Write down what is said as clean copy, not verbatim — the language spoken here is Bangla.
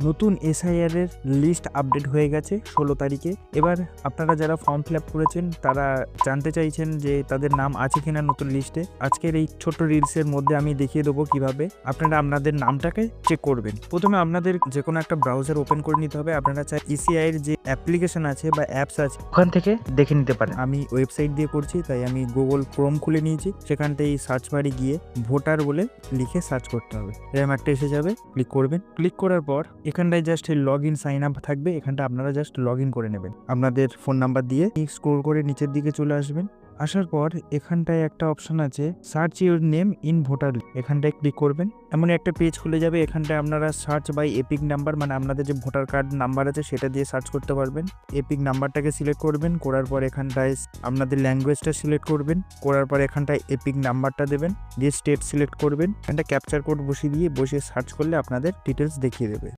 নতুন এসআইআর এর লিস্ট আপডেট হয়ে গেছে 16 তারিখে। এবার আপনারা যারা ফর্ম ফিল আপ করেছেন তারা জানতে চাইছেন যে তাদের নাম আছে কিনা নতুন লিস্টে। আজকের এই ছোট্ট রিলসের মধ্যে আমি দেখিয়ে দেবো কিভাবে আপনারা আপনাদের নামটাকে চেক করবেন। প্রথমে আপনাদের যে কোনো একটা ব্রাউজার ওপেন করে নিতে হবে। আপনারা চাই ইসিআই এর যে অ্যাপ্লিকেশন আছে বা অ্যাপস আছে ওখান থেকে দেখে নিতে পারেন। আমি ওয়েবসাইট দিয়ে করছি তাই আমি গুগল ক্রোম খুলে নিয়েছি। সেখানটাই সার্চ বারে গিয়ে ভোটার বলে লিখে সার্চ করতে হবে। এরকম একটা এসে যাবে, ক্লিক করবেন। ক্লিক করার পর এখানটায় just log in sign up থাকবে, এখানটা আপনারা জাস্ট লগ ইন করে নেবেন আপনাদের ফোন নাম্বার দিয়ে। স্ক্রল করে নিচের দিকে চলে আসবেন। আসার পর এখানটায় একটা অপশন আছে search your name in voter, এখানটায় ক্লিক করবেন। এমন একটা পেজ খুলে যাবে। এখানটায় আপনারা সার্চ বাই এপিক নাম্বার, মানে আপনাদের যে ভোটার কার্ড নাম্বার আছে সেটা দিয়ে সার্চ করতে পারবেন। এপিক নাম্বারটাকে সিলেক্ট করবেন, করার পর এখানটায় আপনাদের ল্যাঙ্গুয়েজটা সিলেক্ট করবেন, করার পর এখানটায় এপিক নাম্বারটা দেবেন, দিয়ে স্টেট সিলেক্ট করবেন। এখানটা ক্যাপচার কোড বসিয়ে সার্চ করলে আপনাদের ডিটেলস দেখিয়ে দেবে।